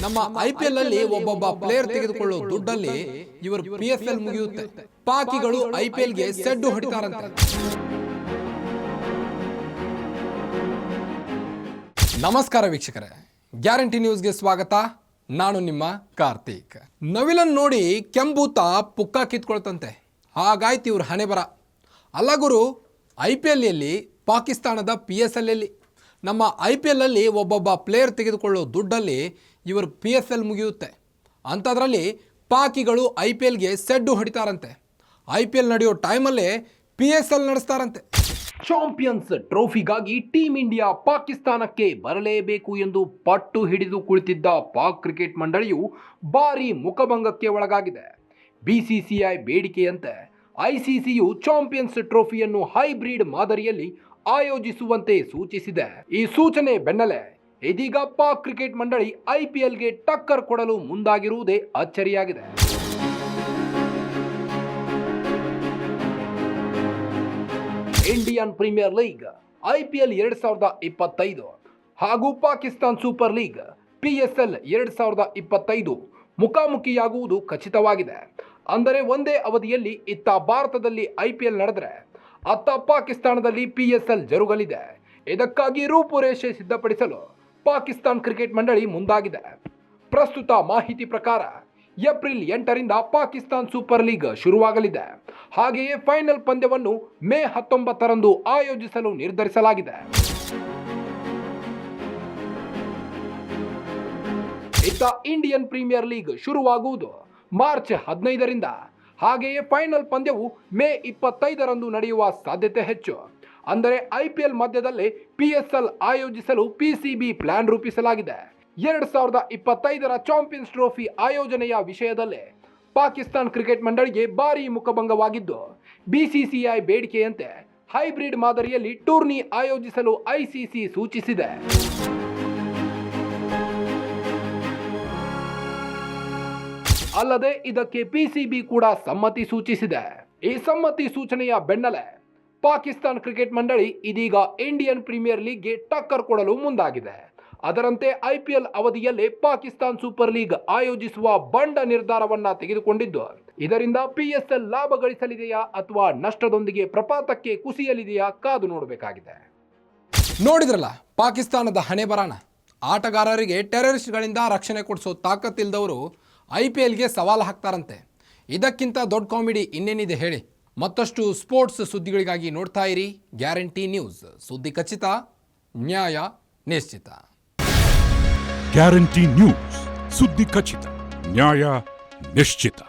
ನಮ್ಮ IPL ಅಲ್ಲಿ ಒಬ್ಬೊಬ್ಬ ಪ್ಲೇಯರ್ ತೆಗೆದುಕೊಳ್ಳೋ ದುಡ್ಡಲ್ಲಿ ಇವರು PSL ಮುಗಿಯುತ್ತೆ. ಪಾಕಿಗಳು IPL ಗೆ ಸೆಡ್ಡು ಹೊಡಿತಾರಂತೆ. ನಮಸ್ಕಾರ ವೀಕ್ಷಕರೇ, ಗ್ಯಾರಂಟಿ ನ್ಯೂಸ್ಗೆ ಸ್ವಾಗತ. ನಾನು ನಿಮ್ಮ ಕಾರ್ತಿಕ್. ನವಿಲನ್ ನೋಡಿ ಕೆಂಬೂತ ಪುಕ್ಕ ಕಿತ್ಕೊಳ್ತಂತೆ, ಹಾಗಾಯ್ತು ಇವ್ರ ಹಣೆ ಬರ. ಅಲ್ಲ ಗುರು, IPL ಅಲ್ಲಿ ಪಾಕಿಸ್ತಾನದ PSL ಅಲ್ಲಿ ನಮ್ಮ IPL ಅಲ್ಲಿ ಒಬ್ಬೊಬ್ಬ ಪ್ಲೇಯರ್ ತೆಗೆದುಕೊಳ್ಳೋ ದುಡ್ಡಲ್ಲಿ ಇವರು PSL ಮುಗಿಯುತ್ತೆ. ಅಂಥದ್ರಲ್ಲಿ ಪಾಕಿಗಳು IPL ಗೆ ಸೆಡ್ಡು ಹೊಡಿತಾರಂತೆ. IPL ನಡೆಯೋ ಟೈಮಲ್ಲೇ PSL ನಡೆಸ್ತಾರಂತೆ. ಚಾಂಪಿಯನ್ಸ್ ಟ್ರೋಫಿಗಾಗಿ ಟೀಮ್ ಇಂಡಿಯಾ ಪಾಕಿಸ್ತಾನಕ್ಕೆ ಬರಲೇಬೇಕು ಎಂದು ಪಟ್ಟು ಹಿಡಿದು ಕುಳಿತಿದ್ದ ಪಾಕ್ ಕ್ರಿಕೆಟ್ ಮಂಡಳಿಯು ಭಾರೀ ಮುಖಭಂಗಕ್ಕೆ ಒಳಗಾಗಿದೆ. BCCI ಬೇಡಿಕೆಯಂತೆ ICCಯು ಚಾಂಪಿಯನ್ಸ್ ಟ್ರೋಫಿಯನ್ನು ಹೈಬ್ರಿಡ್ ಮಾದರಿಯಲ್ಲಿ ಆಯೋಜಿಸುವಂತೆ ಸೂಚಿಸಿದೆ. ಈ ಸೂಚನೆ ಬೆನ್ನಲ್ಲೇ ಇದೀಗ ಪಾಕ್ ಕ್ರಿಕೆಟ್ ಮಂಡಳಿ IPLಗೆ ಟಕ್ಕರ್ ಕೊಡಲು ಮುಂದಾಗಿರುವುದೇ ಅಚ್ಚರಿಯಾಗಿದೆ. ಇಂಡಿಯನ್ ಪ್ರೀಮಿಯರ್ ಲೀಗ್ IPL 2025 ಹಾಗೂ ಪಾಕಿಸ್ತಾನ್ ಸೂಪರ್ ಲೀಗ್ PSL 2025 ಮುಖಾಮುಖಿಯಾಗುವುದು ಖಚಿತವಾಗಿದೆ. ಅಂದರೆ ಒಂದೇ ಅವಧಿಯಲ್ಲಿ ಇತ್ತ ಭಾರತದಲ್ಲಿ IPL ನಡೆದರೆ ಅತ್ತ ಪಾಕಿಸ್ತಾನದಲ್ಲಿ PSL ಜರುಗಲಿದೆ. ಇದಕ್ಕಾಗಿ ರೂಪುರೇಷೆ ಸಿದ್ಧಪಡಿಸಲು ಪಾಕಿಸ್ತಾನ್ ಕ್ರಿಕೆಟ್ ಮಂಡಳಿ ಮುಂದಾಗಿದೆ. ಪ್ರಸ್ತುತ ಮಾಹಿತಿ ಪ್ರಕಾರ ಏಪ್ರಿಲ್ 8ರಿಂದ ಪಾಕಿಸ್ತಾನ್ ಸೂಪರ್ ಲೀಗ್ ಶುರುವಾಗಲಿದೆ. ಹಾಗೆಯೇ ಫೈನಲ್ ಪಂದ್ಯವನ್ನು ಮೇ 19ರಂದು ಆಯೋಜಿಸಲು ನಿರ್ಧರಿಸಲಾಗಿದೆ. ಇತ್ತ ಇಂಡಿಯನ್ ಪ್ರೀಮಿಯರ್ ಲೀಗ್ ಶುರುವಾಗುವುದು ಮಾರ್ಚ್ 15ರಿಂದ. ಹಾಗೆಯೇ ಫೈನಲ್ ಪಂದ್ಯವು ಮೇ 25ರಂದು ನಡೆಯುವ ಸಾಧ್ಯತೆ ಹೆಚ್ಚು. ಅಂದರೆ IPL ಮಧ್ಯದಲ್ಲೇ PSL ಆಯೋಜಿಸಲು PCB ಪ್ಲಾನ್ ರೂಪಿಸಲಾಗಿದೆ. 2025ರ ಚಾಂಪಿಯನ್ಸ್ ಟ್ರೋಫಿ ಆಯೋಜನೆಯ ವಿಷಯದಲ್ಲೇ ಪಾಕಿಸ್ತಾನ್ ಕ್ರಿಕೆಟ್ ಮಂಡಳಿಗೆ ಭಾರೀ ಮುಖಭಂಗವಾಗಿದ್ದು, BCCI ಬೇಡಿಕೆಯಂತೆ ಹೈಬ್ರಿಡ್ ಮಾದರಿಯಲ್ಲಿ ಟೂರ್ನಿ ಆಯೋಜಿಸಲು ICC ಸೂಚಿಸಿದೆ. ಅಲ್ಲದೆ ಇದಕ್ಕೆ PCB ಕೂಡ ಸಮ್ಮತಿ ಸೂಚಿಸಿದೆ. ಈ ಸಮ್ಮತಿ ಸೂಚನೆಯ ಬೆನ್ನಲ್ಲೇ ಪಾಕಿಸ್ತಾನ್ ಕ್ರಿಕೆಟ್ ಮಂಡಳಿ ಇದೀಗ ಇಂಡಿಯನ್ ಪ್ರೀಮಿಯರ್ ಲೀಗ್ಗೆ ಟಕ್ಕರ್ ಕೊಡಲು ಮುಂದಾಗಿದೆ. ಅದರಂತೆ IPL ಅವಧಿಯಲ್ಲೇ ಪಾಕಿಸ್ತಾನ್ ಸೂಪರ್ ಲೀಗ್ ಆಯೋಜಿಸುವ ಬಂಡ ನಿರ್ಧಾರವನ್ನ ತೆಗೆದುಕೊಂಡಿದ್ದು, ಇದರಿಂದ PSL ಲಾಭ ಗಳಿಸಲಿದೆಯಾ ಅಥವಾ ನಷ್ಟದೊಂದಿಗೆ ಪ್ರಪಾತಕ್ಕೆ ಕುಸಿಯಲಿದೆಯಾ ಕಾದು ನೋಡಬೇಕಾಗಿದೆ. ನೋಡಿದ್ರಲ್ಲ ಪಾಕಿಸ್ತಾನದ ಹಣೆ ಬರಾಣ. ಆಟಗಾರರಿಗೆ ಟೆರರಿಸ್ಟ್ಗಳಿಂದ ರಕ್ಷಣೆ ಕೊಡಿಸೋ ತಾಕತ್ತಿಲ್ದವರು IPLಗೆ ಸವಾಲು ಹಾಕ್ತಾರಂತೆ. ಇದಕ್ಕಿಂತ ದೊಡ್ಡ ಕಾಮಿಡಿ ಇನ್ನೇನಿದೆ ಹೇಳಿ. ಮತ್ತಷ್ಟು ಸ್ಪೋರ್ಟ್ಸ್ ಸುದ್ದಿಗಳಿಗಾಗಿ ನೋಡ್ತಾ ಇರಿ ಗ್ಯಾರಂಟಿ ನ್ಯೂಸ್. ಸುದ್ದಿ ಖಚಿತ, ನ್ಯಾಯ ನಿಶ್ಚಿತ. ಗ್ಯಾರಂಟಿ ನ್ಯೂಸ್, ಸುದ್ದಿ ಖಚಿತ, ನ್ಯಾಯ ನಿಶ್ಚಿತ.